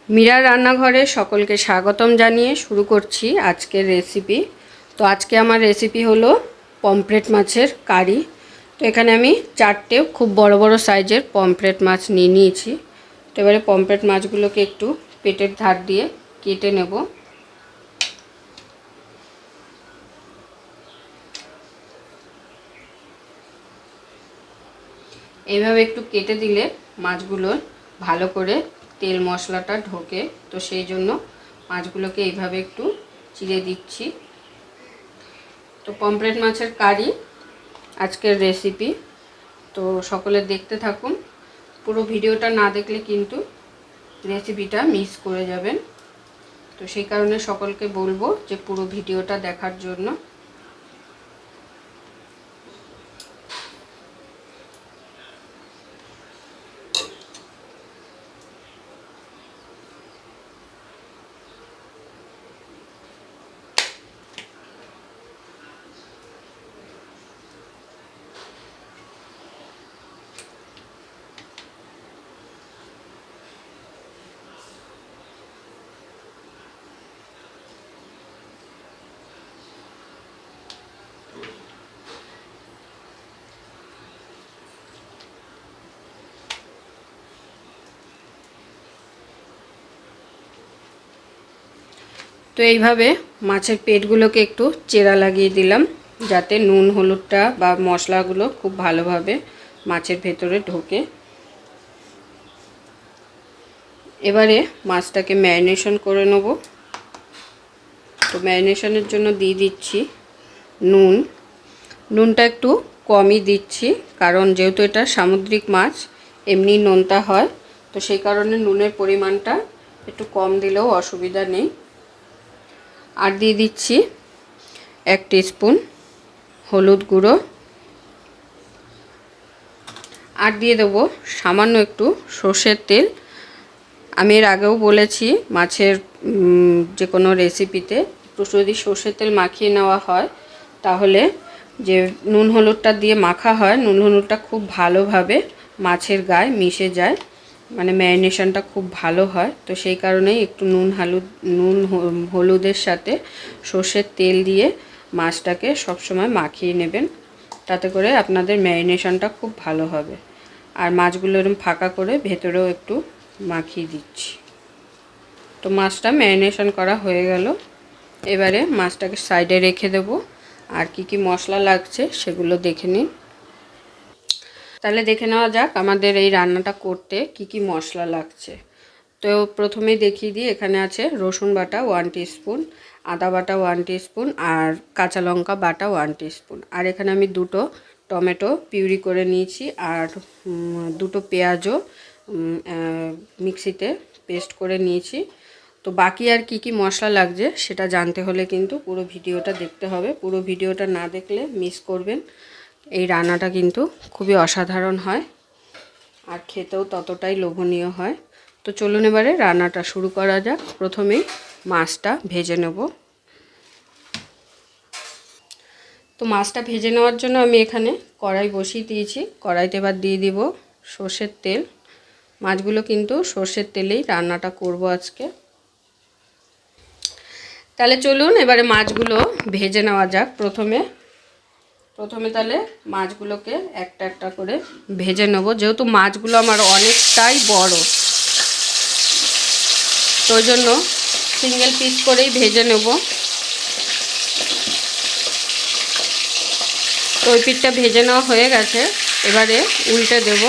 মীরা রান্নাঘরে সকলকে স্বাগতম জানিয়ে শুরু করছি আজকের রেসিপি। তো আজকে আমার রেসিপি হলো পমফ্রেট মাছের কারি। তো এখানে আমি 4টে খুব বড় বড় সাইজের পমফ্রেট মাছ নিয়েছি। তো এবারে পমফ্রেট মাছগুলোকে একটু পেটের ধার দিয়ে কেটে নেব। এইভাবে একটু কেটে দিলে মাছগুলোর ভালো করে তেল মশলাটা ঢোকে, তো সেই জন্য মাছগুলোকে এইভাবে একটু চিড়ে দিচ্ছি। তো পমফ্রেট মাছের কারি আজকের রেসিপি। তো সকলে দেখতে থাকুন, পুরো ভিডিওটা না দেখলে কিন্তু রেসিপিটা মিস করে যাবেন। তো সেই কারণে সকলকে বলবো যে পুরো ভিডিওটা দেখার জন্য। তো এইভাবে মাছের পেটগুলোকে একটু চেরা লাগিয়ে দিলাম, যাতে নুন হলুদটা বা মশলাগুলো খুব ভালোভাবে মাছের ভেতরে ঢোকে। এবারে মাছটাকে ম্যারিনেশন করে নেব। তো ম্যারিনেশনের জন্য দিয়ে দিচ্ছি নুনটা একটু কমই দিচ্ছি, কারণ যেহেতু এটা সামুদ্রিক মাছ এমনি নোনতা হয়, তো সেই কারণে নুনের পরিমাণটা একটু কম দিলেও অসুবিধা নেই। আর দিয়ে দিচ্ছি 1 টিস্পুন হলুদ গুঁড়ো, আর দিয়ে দেবো সামান্য একটু সর্ষের তেল। আমি এর আগেও বলেছি মাছের যে কোনো রেসিপিতে একটু যদি সর্ষের তেল মাখিয়ে নেওয়া হয়, তাহলে যে নুন হলুদটা দিয়ে মাখা হয়, নুন হলুদটা খুব ভালোভাবে মাছের গায়ে মিশে যায়, মানে ম্যারিনেশনটা খুব ভালো হয়। তো সেই কারণেই একটু নুন হলুদের সাথে সর্ষের তেল দিয়ে মাছটাকে সবসময় মাখিয়ে নেবেন, তাতে করে আপনাদের ম্যারিনেশনটা খুব ভালো হবে। আর মাছগুলো এরকম ফাঁকা করে ভেতরেও একটু মাখিয়ে দিচ্ছি। তো মাছটা ম্যারিনেশন করা হয়ে গেল। এবারে মাছটাকে সাইডে রেখে দেব, আর কি মশলা লাগছে সেগুলো দেখে নিন। তাহলে দেখে নেওয়া যাক আমাদের এই রান্নাটা করতে কি মশলা লাগছে। তো প্রথমেই দেখিয়ে দিই, এখানে আছে রসুন বাটা 1 টিস্পুন, আদা বাটা 1 টিস্পুন, আর কাঁচা লঙ্কা বাটা 1 টিস্পুন। আর এখানে আমি 2টো টমেটো পিউরি করে নিয়েছি, আর 2টো পেঁয়াজও মিক্সিতে পেস্ট করে নিয়েছি। তো বাকি আর কি মশলা লাগছে সেটা জানতে হলে কিন্তু পুরো ভিডিওটা দেখতে হবে। পুরো ভিডিওটা না দেখলে মিস করবেন। এই রান্নাটা কিন্তু খুবই অসাধারণ হয়, আর খেতেও ততটাই লোভনীয় হয়। তো চলুন এবারে রান্নাটা শুরু করা যাক। প্রথমেই মাছটা ভেজে নেব। তো মাছটা ভেজে নেওয়ার জন্য আমি এখানে কড়াই বসিয়ে দিয়েছি। কড়াইতে এবার দিয়ে দিব সর্ষের তেল। মাছগুলো কিন্তু সর্ষের তেলেই রান্নাটা করব আজকে। তাহলে চলুন এবারে মাছগুলো ভেজে নেওয়া যাক। প্রথমে তাহলে মাছগুলোকে একটা একটা করে ভেজে নেব, যেহেতু মাছগুলো আমার অনেকটাই বড়, তো ওই জন্য সিঙ্গেল পিস করেই ভেজে নেব। তো ওই পিঠটা ভেজে নেওয়া হয়ে গেছে, এবারে উল্টে দেব।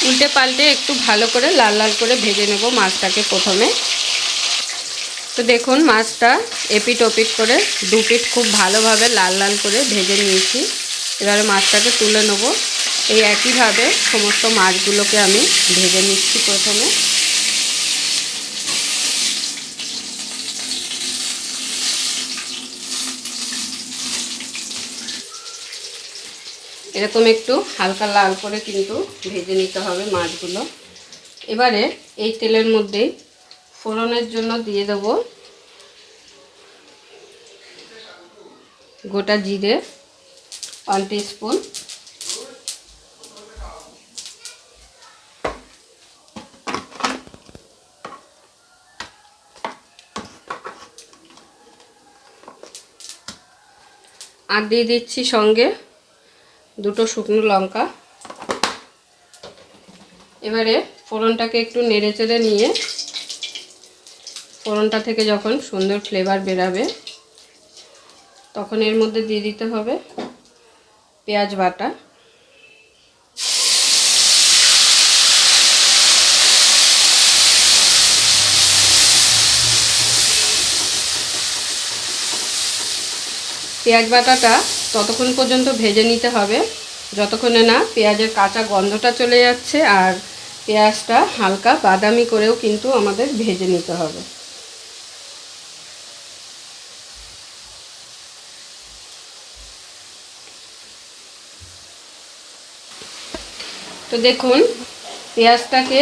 উল্টে পাল্টে একটু ভালো করে লাল লাল করে ভেজে নেব মাছটাকে প্রথমে। তো দেখুন মাছটা এপিট ওপিট করে 2 পিঠ খুব ভালোভাবে লাল লাল করে ভেজে নিয়েছি। এবারে মাছটাকে তুলে নেব। এই একইভাবে সমস্ত মাছগুলোকে আমি ভেজে নিচ্ছি প্রথমে। এরকম একটু হালকা লাল করে কিন্তু ভেজে নিতে হবে মাছগুলো। এবারে এই তেলের মধ্যেই ফোড়নের জন্য দিয়ে দেব গোটা জিরে 1 টিস্পুন, আর দিয়ে দিচ্ছি সঙ্গে দুটো শুকনো লঙ্কা। এবারে ফোড়নটাকে একটু নেড়েচেড়ে নিয়ে ফোড়নটা থেকে যখন সুন্দর ফ্লেভার বেরাবে তখন এর মধ্যে দিয়ে দিতে হবে পেঁয়াজ বাটা। পেঁয়াজ বাটাটা ততক্ষণ পর্যন্ত ভেজে নিতে হবে যতক্ষণে না পেঁয়াজের কাঁচা গন্ধটা চলে যাচ্ছে, আর পেঁয়াজটা হালকা বাদামি করেও কিন্তু আমাদের ভেজে নিতে হবে। তো দেখুন পেঁয়াজটাকে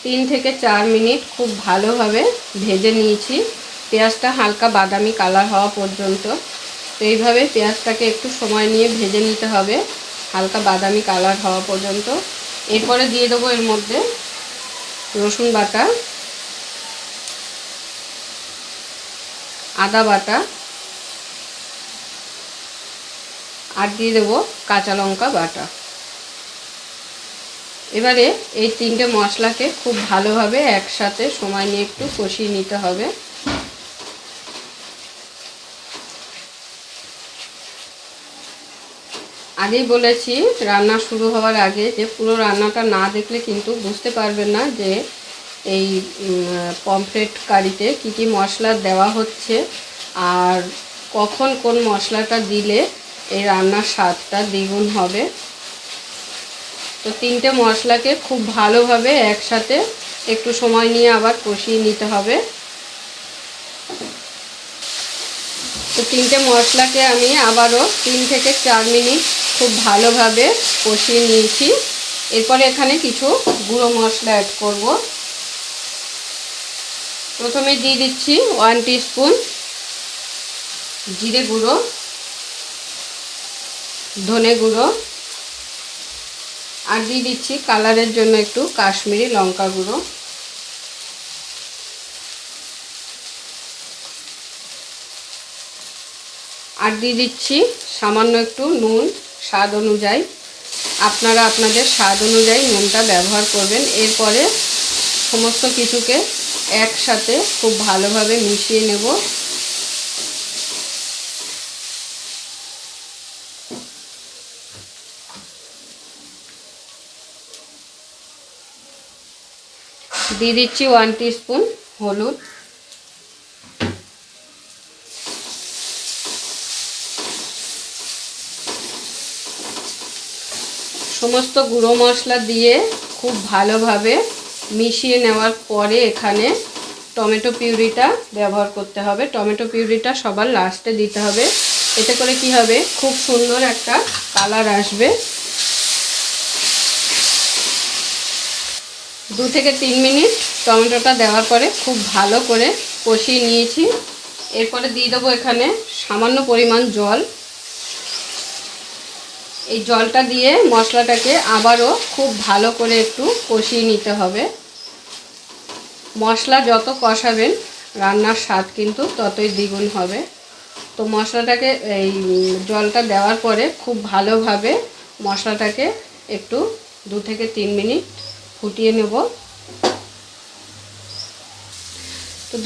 3 থেকে 4 মিনিট খুব ভালোভাবে ভেজে নিয়েছি, পেঁয়াজটা হালকা বাদামি কালার হওয়া পর্যন্ত। তো এইভাবে পেঁয়াজটাকে একটু সময় নিয়ে ভেজে নিতে হবে হালকা বাদামি কালার হওয়া পর্যন্ত। এরপরে দিয়ে দেবো এর মধ্যে রসুন বাটা, আদা বাটা, আর দিয়ে দেবো কাঁচা লঙ্কা বাটা। এবারে এই 3টে মশলাকে খুব ভালোভাবে একসাথে সময় নিয়ে একটু কষিয়ে নিতে হবে। আগেই বলেছি রান্না শুরু হওয়ার আগে যে পুরো রান্নাটা না দেখলে কিন্তু বুঝতে পারবেন না যে এই পমফ্রেট কারিতে কী কী মশলা দেওয়া হচ্ছে আর কখন কোন মশলাটা দিলে এই রান্নার স্বাদটা দ্বিগুণ হবে। তো 3টে মশলাকে খুব ভালোভাবে একসাথে একটু সময় নিয়ে আবার কষিয়ে নিতে হবে। তো 3টে মশলাকে আমি আবারও 3 থেকে 4 মিনিট খুব ভালোভাবে কষিয়ে নিয়েছি। এরপরে এখানে কিছু গুঁড়ো মশলা অ্যাড করব। প্রথমে দিয়ে দিচ্ছি 1 টিস্পুন জিরে গুঁড়ো, ধনে গুঁড়ো, আর দিয়ে দিচ্ছি কালারের জন্য একটু কাশ্মীরি লঙ্কা গুঁড়ো। আর দিয়ে দিচ্ছি সামান্য একটু নুন স্বাদ অনুযায়ী। আপনারা আপনাদের স্বাদ অনুযায়ী নুনটা ব্যবহার করবেন। এরপরে সমস্ত কিছুকে একসাথে খুব ভালোভাবে মিশিয়ে নেব। দিয়ে দিচ্ছি 1 টিস্পুন হলুদ, সমস্ত গুঁড়ো মশলা দিয়ে খুব ভালোভাবে মিশিয়ে নেওয়ার পরে এখানে টমেটো পিউরিটা ব্যবহার করতে হবে। টমেটো পিউরিটা সবার লাস্টে দিতে হবে, এতে করে কি হবে খুব সুন্দর একটা কালার আসবে। 2 থেকে 3 মিনিট টমেটোটা দেওয়ার পরে খুব ভালো করে কষিয়ে নিয়েছি। এরপরে দিয়ে দেবো এখানে সামান্য পরিমাণ জল। এই জলটা দিয়ে মশলাটাকে আবারও খুব ভালো করে একটু কষিয়ে নিতে হবে। মশলা যত কষাবেন রান্নার স্বাদ কিন্তু ততই দ্বিগুণ হবে। তো মশলাটাকে এই জলটা দেওয়ার পরে খুব ভালোভাবে মশলাটাকে একটু 2 থেকে 3 মিনিট ফুটিয়ে নেব। তো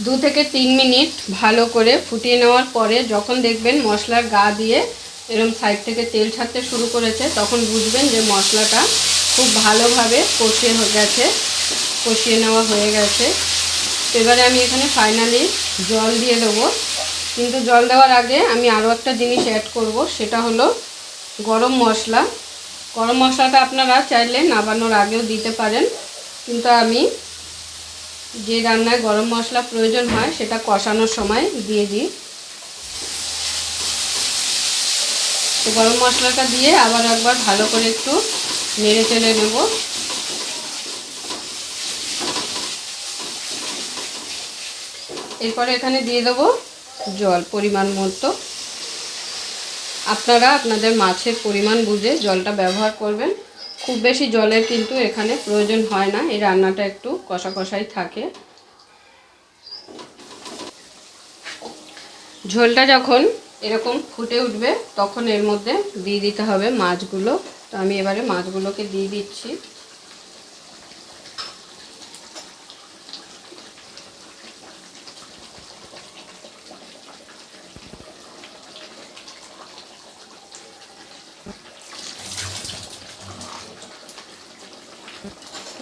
2 থেকে 3 মিনিট ভালো করে ফুটিয়ে নেওয়ার পরে যখন দেখবেন মশলার গা দিয়ে এরকম সাইড থেকে তেল ছাড়তে শুরু করেছে তখন বুঝবেন যে মশলাটা খুব ভালোভাবে কষিয়ে নেওয়া হয়ে গেছে। এবারে আমি এখানে ফাইনালি জল দিয়ে দেবো, কিন্তু জল দেওয়ার আগে আমি আরও একটা জিনিস অ্যাড করব, সেটা হলো গরম মশলা। গরম মশলাটা আপনারা চাইলে নামানোর আগেও দিতে পারেন, কিন্তু আমি যে রান্নায় গরম মশলা প্রয়োজন হয় সেটা কষানোর সময় দিয়ে দিই। তো গরম মশলাটা দিয়ে আবার একবার ভালো করে একটু নেড়ে চেড়ে নেব। এরপরে এখানে দিয়ে দেবো জল পরিমাণ মতো। আপনারা আপনাদের মাছের পরিমাণ বুঝে জলটা ব্যবহার করবেন। খুব বেশি জলের কিন্তু এখানে প্রয়োজন হয় না, এই রান্নাটা একটু কষা কষাই থাকে। ঝোলটা যখন এরকম ফুটে উঠবে তখন এর মধ্যে দিয়ে দিতে হবে মাছগুলো। তো আমি এবারে মাছগুলোকে দিয়ে দিচ্ছি।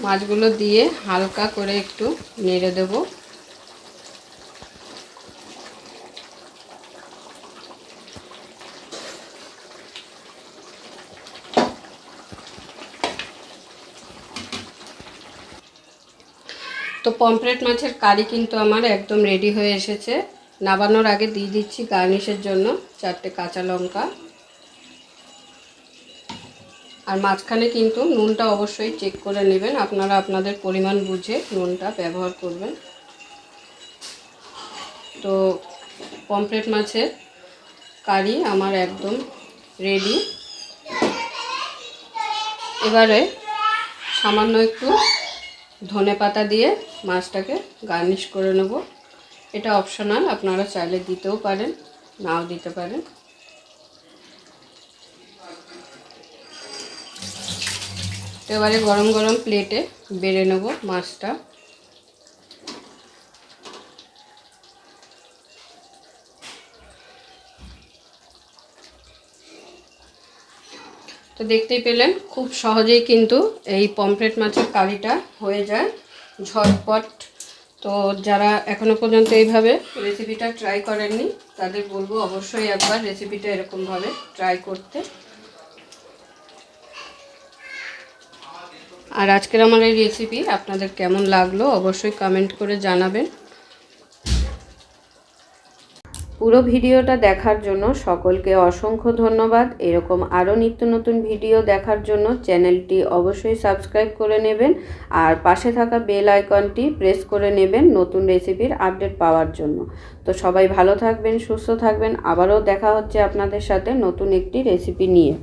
মাছগুলো দিয়ে হালকা করে একটু নেড়ে দেব। তো পমফ্রেট মাছের কারি কিন্তু আমার একদম রেডি হয়ে এসেছে। নামানোর আগে দিয়ে দিচ্ছি গার্নিশের জন্য 4টে কাঁচা লঙ্কা। আর মাঝখানে কিন্তু নুনটা অবশ্যই চেক করে নেবেন, আপনারা আপনাদের পরিমাণ বুঝে নুনটা ব্যবহার করবেন। তো পমফ্রেট মাছের কারি আমার একদম রেডি। এবারে সামান্য একটু ধনেপাতা দিয়ে মাছটাকে গার্নিশ করে নেব। এটা অপশনাল, আপনারা চাইলে দিতেও পারেন, নাও দিতে পারেন। এবারে গরম গরম প্লেটে বেড়ে নেব মাছটা। তো দেখতেই পেলেন খুব সহজেই কিন্তু এই পমফ্রেট মাছের কারিটা হয়ে যায় ঝটপট। তো যারা এখনো পর্যন্ত এইভাবে রেসিপিটা ট্রাই করেননি তাদের বলবো অবশ্যই একবার রেসিপিটা এরকমভাবে ট্রাই করতে। আর আজকের আমার এই রেসিপি আপনাদের কেমন লাগলো অবশ্যই কমেন্ট করে জানাবেন। পুরো ভিডিওটা দেখার জন্য সকলকে অসংখ্য ধন্যবাদ। এরকম আরও নিত্য নতুন ভিডিও দেখার জন্য চ্যানেলটি অবশ্যই সাবস্ক্রাইব করে নেবেন আর পাশে থাকা বেল আইকনটি প্রেস করে নেবেন নতুন রেসিপির আপডেট পাওয়ার জন্য। তো সবাই ভালো থাকবেন, সুস্থ থাকবেন। আবারও দেখা হচ্ছে আপনাদের সাথে নতুন একটি রেসিপি নিয়ে।